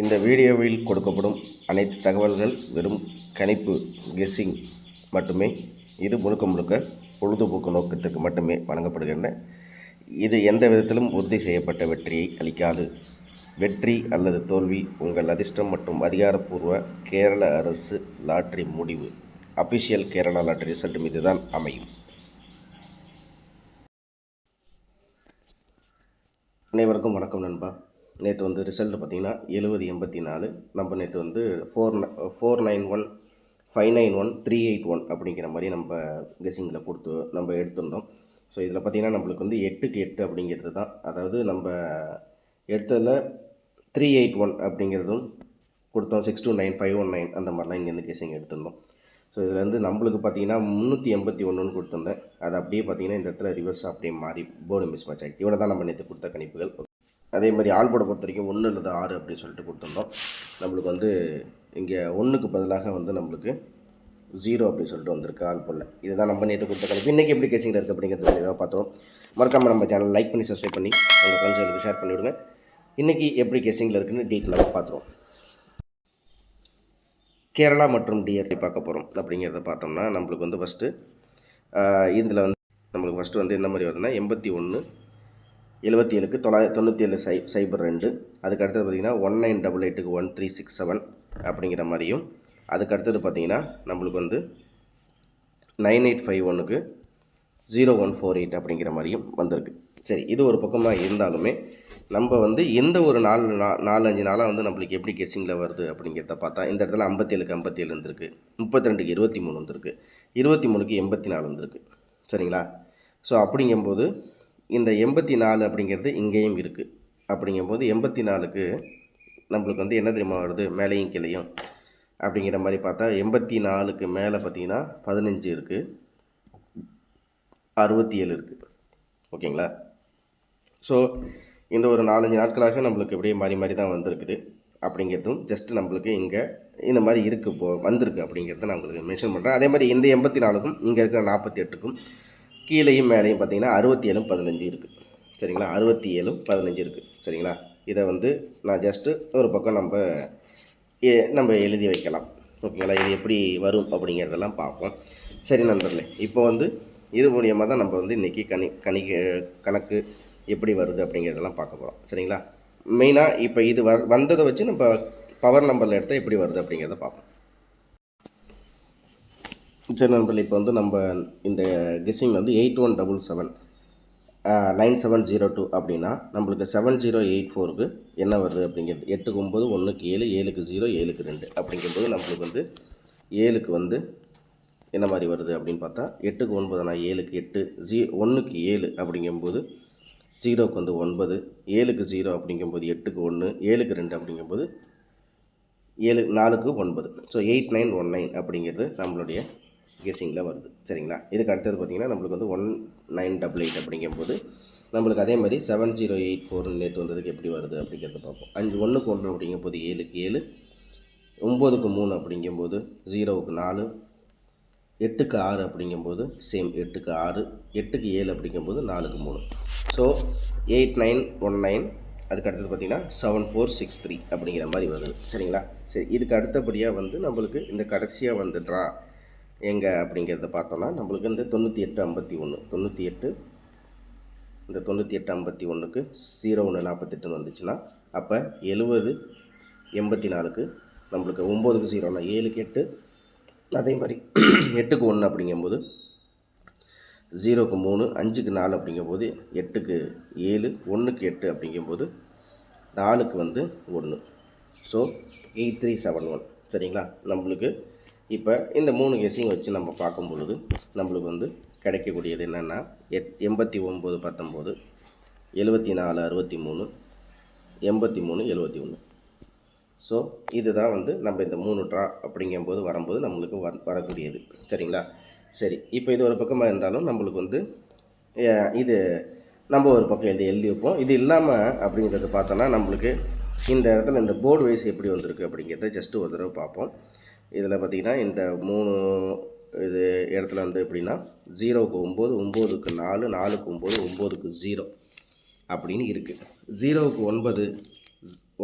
இந்த வீடியோவில் கொடுக்கப்படும் அனைத்து தகவல்கள் வெறும் கணிப்பு கெஸ்ஸிங் மட்டுமே. இது முழுக்க பொழுதுபோக்கு நோக்கத்திற்கு மட்டுமே வழங்கப்படுகின்றன. இது எந்த விதத்திலும் உறுதி செய்யப்பட்ட வெற்றியை அளிக்காது. வெற்றி அல்லது தோல்வி உங்கள் அதிர்ஷ்டம் மற்றும் அதிகாரப்பூர்வ கேரள அரசு லாட்டரி முடிவு, அஃபிஷியல் கேரளா லாட்டரி ரிசல்ட் மீது தான் அமையும். அனைவருக்கும் வணக்கம் நண்பா. நேற்று ரிசல்ட் பார்த்திங்கன்னா 70-84. நம்ம நேற்று 491 591 381 அப்படிங்கிற மாதிரி நம்ம கெஸ்ஸிங்கில் கொடுத்து நம்ம எடுத்திருந்தோம். ஸோ இதில் பார்த்திங்கன்னா நம்மளுக்கு 8க்கு 8 அப்படிங்கிறது தான், அதாவது நம்ம எடுத்ததில் 381 அப்படிங்கிறதும் கொடுத்தோம். 629 519 அந்த மாதிரிலாம் இங்கேருந்து கெஸ்ஸிங் எடுத்திருந்தோம். ஸோ இதில் நம்மளுக்கு பார்த்திங்கன்னா 381 கொடுத்துருந்தேன். அது அப்படியே பார்த்திங்கன்னா இந்த இடத்துல ரிவர்ஸ் அப்படியே மாறி போர்டு மிஸ் மேட்ச் ஆகிடுச்சு. இவ்வளோ தான் நம்ம நேற்று கொடுத்த கணிப்புகள். அதே மாதிரி ஆல் போர்டை பொறுத்த வரைக்கும் 1 அல்லது 6 அப்படின்னு சொல்லிட்டு கொடுத்துருந்தோம். நம்மளுக்கு இங்கே 1க்கு பதிலாக நம்மளுக்கு 0 அப்படின்னு சொல்லிட்டு வந்திருக்கு ஆல் போர்டில். இதுதான் நம்ம நேற்று கொடுத்த கணிப்பு. இன்றைக்கி எப்படி கேசிங்கில் இருக்குது அப்படிங்கிறது ஏதாவது பார்த்தோம். மறக்காமல் நம்ம சேனல் லைக் பண்ணி சப்ஸ்கிரைப் பண்ணி உங்கள் ஃப்ரெண்ட்ஸுகளுக்கு ஷேர் பண்ணிவிடுங்க. இன்றைக்கி எப்படி கேசிங்கில் இருக்குதுன்னு டீட்டெயிலாக பார்த்துருவோம். கேரளா மற்றும் டிஆர்டி பார்க்க போகிறோம். அப்படிங்கிறத பார்த்தோம்னா நம்மளுக்கு ஃபஸ்ட்டு இதில் நம்மளுக்கு ஃபஸ்ட்டு என்ன மாதிரி வருதுன்னா 81 77க்கு 997 அதுக்கு அடுத்தது பார்த்திங்கன்னா 1988க்கு 1367 அப்படிங்கிற மாதிரியும், அதுக்கு அடுத்தது பார்த்திங்கன்னா நம்மளுக்கு 9851க்கு 0148 அப்படிங்கிற மாதிரியும் வந்திருக்கு. சரி, இது ஒரு பக்கமாக இருந்தாலுமே நம்ம எந்த ஒரு 4-5 நாளாக நம்மளுக்கு எப்படி கெஸ்ஸிங்கில் வருது அப்படிங்கிறத பார்த்தா இந்த இடத்துல 57க்கு 57 இருந்திருக்கு, 32க்கு 23 வந்திருக்கு, 23க்கு 84 வந்திருக்கு. சரிங்களா? ஸோ அப்படிங்கும்போது இந்த 84 அப்படிங்கிறது இங்கேயும் இருக்குது. அப்படிங்கும்போது 84க்கு நம்மளுக்கு என்ன தெரியுமா வருது, மேலேயும் கீழையும் அப்படிங்கிற மாதிரி பார்த்தா 84க்கு மேலே பார்த்திங்கன்னா 15 இருக்குது, 67 இருக்குது. ஓகேங்களா? ஸோ இந்த ஒரு 4-5 நாட்களாக நம்மளுக்கு எப்படியே மாறி தான் வந்திருக்குது. அப்படிங்கிறதும் ஜஸ்ட்டு நம்மளுக்கு இங்கே இந்த மாதிரி இருக்குது வந்திருக்கு அப்படிங்கிறத நான் உங்களுக்கு மென்ஷன் பண்ணுறேன். அதே மாதிரி இந்த 84க்கும் இங்கே இருக்கிற 48க்கும் கீழேயும் மேலேயும் பார்த்திங்கன்னா 67-15 இருக்குது. சரிங்களா? 67-15 இருக்குது. சரிங்களா? இதை நான் ஜஸ்ட்டு ஒரு பக்கம் நம்ம எழுதி வைக்கலாம். ஓகேங்களா? இது எப்படி வரும் அப்படிங்கிறதெல்லாம் பார்ப்போம். சரி நண்பர்களே, இப்போ இது மூலியமாக தான் நம்ம இன்றைக்கி கணக்கு எப்படி வருது அப்படிங்கிறதெல்லாம் பார்க்க போகிறோம். சரிங்களா? மெயினாக இப்போ இது வந்ததை வச்சு நம்ம பவர் நம்பரில் எடுத்தால் எப்படி வருது அப்படிங்கிறத பார்ப்போம். சரி நண்பர்களே, இப்போ நம்ம இந்த கெஸ்ஸிங் 8177 9702 அப்படின்னா நம்மளுக்கு 7084க்கு என்ன வருது அப்படிங்கிறது 8க்கு 9 1க்கு 7 7க்கு 0 7க்கு 2 அப்படிங்கும்போது நம்மளுக்கு 7க்கு என்ன மாதிரி வருது அப்படின்னு பார்த்தா 8க்கு 9 7க்கு 8 1க்கு 7 அப்படிங்கும்போது 0க்கு 9 7க்கு 0 அப்படிங்கும்போது 8க்கு 1 7க்கு 2 அப்படிங்கும்போது 4க்கு 9. ஸோ 8919 அப்படிங்கிறது நம்மளுடைய கெஸ்ஸிங்கில் வருது. சரிங்களா? இதுக்கு அடுத்தது பார்த்திங்கன்னா நம்மளுக்கு 1988 அப்படிங்கும்போது நம்மளுக்கு அதே மாதிரி 7084 நேற்று வந்ததுக்கு எப்படி வருது அப்படிங்கிறத பார்ப்போம். 1க்கு 1 அப்படிங்கும்போது 7க்கு 7 9க்கு 3 அப்படிங்கும்போது 0க்கு 4 8க்கு 6 அப்படிங்கும்போது சேம் 8க்கு 6 8க்கு 7 அப்படிங்கும்போது 4க்கு 3. ஸோ 8919 அதுக்கு அடுத்தது பார்த்திங்கன்னா 7463 அப்படிங்கிற மாதிரி வருது. சரிங்களா? சரி, இதுக்கு அடுத்தபடியாக நம்மளுக்கு இந்த கடைசியாக ட்ரா எங்கே அப்படிங்கிறத பார்த்தோன்னா நம்மளுக்கு 9851 98 இந்த 9851க்கு 0148 வந்துச்சுன்னா அப்போ 7084க்கு நம்மளுக்கு 9க்கு 0னா 7க்கு 8 அதே மாதிரி 8க்கு 1 அப்படிங்கும்போது 0க்கு 3 5க்கு 4 அப்படிங்கும்போது 8க்கு 7 1க்கு 8 அப்படிங்கும்போது 4க்கு 1. ஸோ 8371. சரிங்களா? நம்மளுக்கு இப்போ இந்த 3 கெஸ்ஸிங் வச்சு நம்ம பார்க்கும் பொழுது நம்மளுக்கு கிடைக்கக்கூடியது என்னென்னா 89 19 74 63 83 71. ஸோ இதுதான் நம்ம இந்த 3 ட்ரா அப்படிங்கும்போது வரும்போது நம்மளுக்கு வரக்கூடியது. சரிங்களா? சரி, இப்போ இது ஒரு பக்கமாக இருந்தாலும் நம்மளுக்கு இது நம்ம ஒரு பக்கம் எழுதி வைப்போம். இது இல்லாமல் அப்படிங்கிறத பார்த்தோன்னா நம்மளுக்கு இந்த இடத்துல இந்த போர்டு வைஸ் எப்படி வந்திருக்கு அப்படிங்கிறத ஜஸ்ட்டு ஒரு தடவை பார்ப்போம். இதில் பார்த்திங்கன்னா இந்த 3 இது இடத்துல எப்படின்னா 0க்கு 9 9க்கு 4 4க்கு 9 9க்கு 0 அப்படின்னு இருக்குது. 0க்கு 9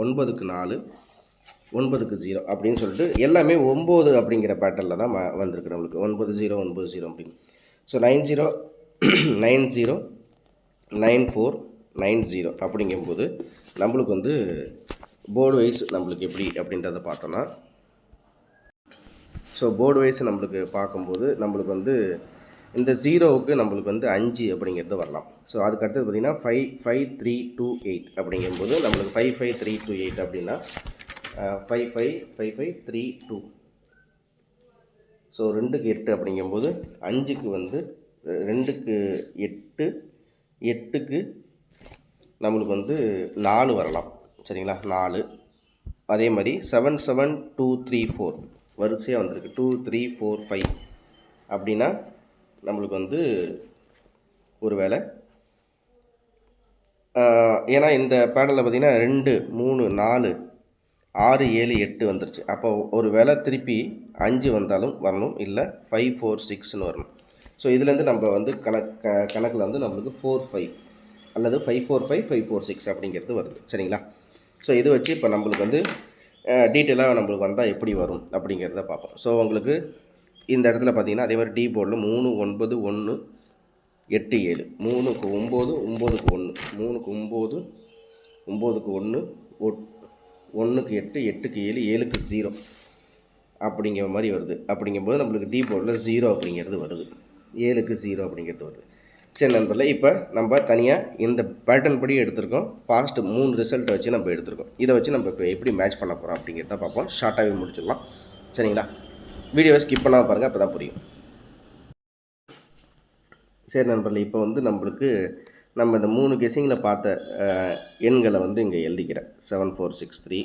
9க்கு 4 9க்கு 0 அப்படின்னு சொல்லிட்டு எல்லாமே 9 அப்படிங்கிற பேட்டர்னில் தான் வந்திருக்கு நம்மளுக்கு 90 90 அப்படின்னு. ஸோ 90 90 94 90 அப்படிங்கும்போது நம்மளுக்கு வந்து போர்டு வைஸ் நம்மளுக்கு எப்படி அப்படின்றத பார்த்தோன்னா, ஸோ போர்டு வைஸ் நம்மளுக்கு பார்க்கும்போது நம்மளுக்கு வந்து இந்த 0வுக்கு நம்மளுக்கு வந்து 5 அப்படிங்கிறது வரலாம். ஸோ அதுக்கு அடுத்தது பார்த்திங்கன்னா 5 5 3 2 8 அப்படிங்கும்போது நம்மளுக்கு 5 5 3 2 8 அப்படின்னா 5 5 5 5 3 2. ஸோ 2க்கு 8 அப்படிங்கும்போது 5க்கு வந்து 2க்கு 8 8க்கு நம்மளுக்கு வந்து 4 வரலாம். சரிங்களா, 4. அதே மாதிரி 7 7 2 3 4 வரிசையாக வந்திருக்கு. 2 3 4 5 அப்படின்னா நம்மளுக்கு வந்து ஒரு வேளை ஏன்னா இந்த பேடலில் பார்த்திங்கன்னா 2 3 4 6 7 8 வந்துருச்சு. அப்போ ஒரு வேளை திருப்பி 5 வந்தாலும் வரணும், இல்லை 5 4 6ன்னு வரணும். ஸோ இதுலேருந்து நம்ம வந்து கணக்கில் வந்து நம்மளுக்கு 4 5 அல்லது 5 4 5 5 4 6 அப்படிங்கிறது வருது. சரிங்களா, ஸோ இது வச்சு இப்போ நம்மளுக்கு வந்து டீட்டெயிலாக நம்மளுக்கு வந்தால் எப்படி வரும் அப்படிங்கிறத பார்ப்போம். ஸோ உங்களுக்கு இந்த இடத்துல பார்த்தீங்கன்னா அதே மாதிரி டி போர்டில் 3 9 1 8 7 3க்கு 9 9க்கு 1 3க்கு 9 9க்கு 1 1க்கு 8 8க்கு 7 7க்கு 0 அப்படிங்கிற மாதிரி வருது. அப்படிங்கும்போது நம்மளுக்கு டி போர்டில் 0 அப்படிங்கிறது வருது, 7க்கு 0 அப்படிங்கிறது வருது. சரி நண்பர்களே, இப்போ நம்ம தனியாக இந்த பேட்டர்ன் படி எடுத்திருக்கோம். பாஸ்ட் 3 ரிசல்ட்டை வச்சு நம்ம எடுத்திருக்கோம். இதை வச்சு நம்ம இப்போ எப்படி மேட்ச் பண்ண போகிறோம் அப்படிங்கிறத பார்ப்போம். ஷார்ட்டாகவே முடிச்சிடலாம். சரிங்களா, வீடியோவை ஸ்கிப் பண்ணாமல் பாருங்கள், அப்போ தான் புரியும். சரி நண்பர்களே, இப்போ வந்து நம்மளுக்கு நம்ம இந்த 3 கெஸ்ஸிங்கில் பார்த்த எண்களை வந்து இங்கே எழுதிக்கிறேன். 7 4 6 3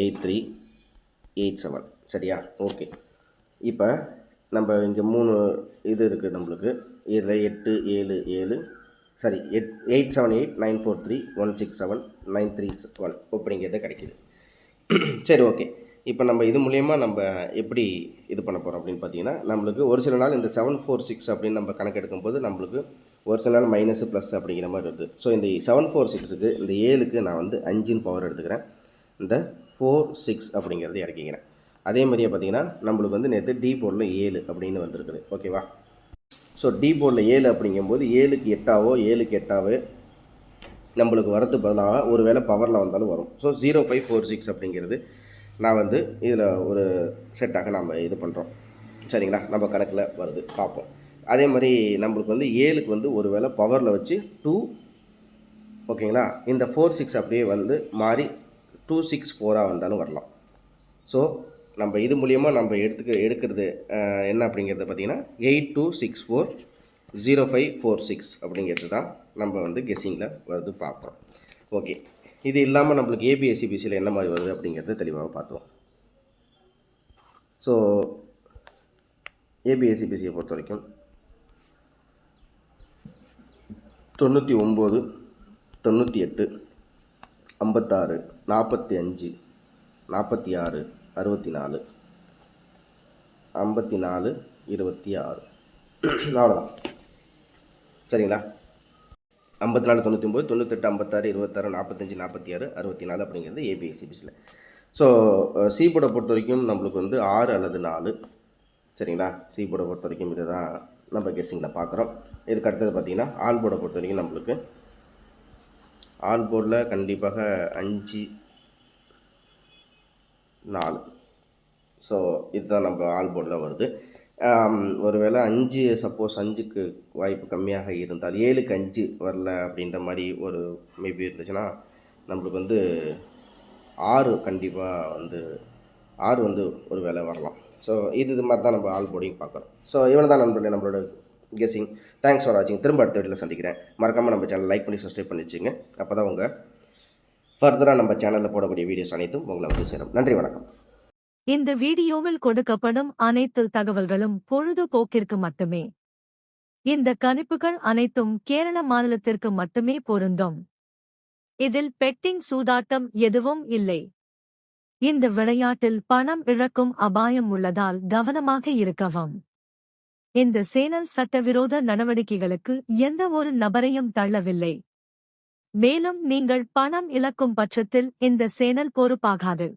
8 3 8 7. சரியா, ஓகே. இப்போ நம்ம இங்கே 3 இது இருக்குது நம்மளுக்கு. இதில் 8 7 7 சாரி 8 7 8 9 4 3 1 6 7 9 3 1 அப்படிங்கிறது கிடைக்கிது. சரி, ஓகே. இப்போ நம்ம இது மூலயமா நம்ம எப்படி இது பண்ண போகிறோம் அப்படின்னு பார்த்தீங்கன்னா, நம்மளுக்கு ஒரு சில நாள் இந்த 7 4 6 அப்படின்னு நம்ம கணக்கு எடுக்கும்போது நம்மளுக்கு ஒரு சில நாள் மைனஸு ப்ளஸ் அப்படிங்கிற மாதிரி வருது. ஸோ இந்த 7 4 6க்கு இந்த 7க்கு நான் வந்து 5ன்னு பவர் எடுத்துக்கிறேன். இந்த 4 6 அப்படிங்கிறது இறக்கிக்கிறேன். அதே மாதிரியே பார்த்தீங்கன்னா நம்மளுக்கு வந்து நேற்று டி போர்டில் 7 அப்படின்னு வந்திருக்குது. ஓகேவா, ஸோ டி போர்டில் 7 அப்படிங்கும்போது 7க்கு 8ஆவோ 7க்கு 8ஆவோ நம்மளுக்கு வரது பதிலாக ஒரு வேளை பவரில் வந்தாலும் வரும். ஸோ 0 5 4 6 அப்படிங்கிறது நான் வந்து இதில் ஒரு செட்டாக நம்ம இது பண்ணுறோம். சரிங்களா, நம்ம கணக்கில் வருது பார்ப்போம். அதே மாதிரி நம்மளுக்கு வந்து 7க்கு வந்து ஒரு வேளை பவரில் வச்சு 2, ஓகேங்களா, இந்த 4 6 அப்படியே வந்து மாறி 2 6 4ஆக வந்தாலும் வரலாம். ஸோ நம்ம இது மூலியமாக நம்ம எடுக்கிறது என்ன அப்படிங்கிறது பார்த்திங்கன்னா 8 2 6 4 0 5 4 6 அப்படிங்கிறது தான் நம்ம வந்து கெஸ்ஸிங்கில் வருது பார்க்குறோம். ஓகே, இது இல்லாமல் நம்மளுக்கு ஏபிஎஸ்சிபிசியில் என்ன மாதிரி வருது அப்படிங்கிறத தெளிவாக பார்த்துருவோம். ஸோ ஏபிஎஸ்சிபிசியை பொறுத்த வரைக்கும் 99 98 56 45 46 64 54 26 அவ்வளோதான். சரிங்களா, 54 99 98 56 26 45 46 64 அப்படிங்கிறது ஏபிஎஸ்சிபிசியில். ஸோ சி போர்டை பொறுத்த வரைக்கும் நம்மளுக்கு வந்து 6 அல்லது 4. சரிங்களா, சி போர்டை பொறுத்த வரைக்கும் இதை தான் நம்ம கெஸ்ஸிங்கில் பார்க்குறோம். இதுக்கு அடுத்தது பார்த்திங்கன்னா ஆல் போர்டை பொறுத்த வரைக்கும் நம்மளுக்கு ஆல் போர்டில் கண்டிப்பாக 5 4. ஸோ இதுதான் நம்ம ஆல் போர்டில் வருது. ஒருவேளை 5 சப்போஸ் 5க்கு வாய்ப்பு கம்மியாக இருந்தால் 7க்கு 5 வரல அப்படின்ற மாதிரி ஒரு மேபி இருந்துச்சுன்னா நம்மளுக்கு வந்து 6 கண்டிப்பாக வந்து 6 வந்து ஒரு வேளை வரலாம். ஸோ இது மாதிரி தான் நம்ம ஆல் போர்டிங் பார்க்குறோம். ஸோ இவ்வளோ தான் நண்பர்களே நம்மளோட கெஸ்ஸிங். தேங்க்ஸ் ஃபார் வாட்சிங். திரும்ப அடுத்த வீடியோவில் சந்திக்கிறேன். மறக்காமல் நம்ம சேனல் லைக் பண்ணி சப்ஸ்கிரைப் பண்ணி வச்சுங்க. அப்போ தான் உங்கள் ஃபர்தராக நம்ம சேனலில் போடக்கூடிய வீடியோஸ் அனைத்தும் உங்களை வந்து சேரும். நன்றி, வணக்கம். இந்த வீடியோவில் கொடுக்கப்படும் அனைத்து தகவல்களும் பொழுதுபோக்கிற்கு மட்டுமே. இந்த கணிப்புகள் அனைத்தும் கேரள மாநிலத்திற்கு மட்டுமே பொருந்தும். இதில் பெட்டிங் சூதாட்டம் எதுவும் இல்லை. இந்த விளையாட்டில் பணம் இழக்கும் அபாயம் உள்ளதால் கவனமாக இருக்கவும். இந்த சேனல் சட்டவிரோத நடவடிக்கைகளுக்கு எந்த ஒரு நபரையும் தள்ளவில்லை. மேலும் நீங்கள் பணம் இழக்கும் பட்சத்தில் இந்த சேனல் பொறுப்பாகாது.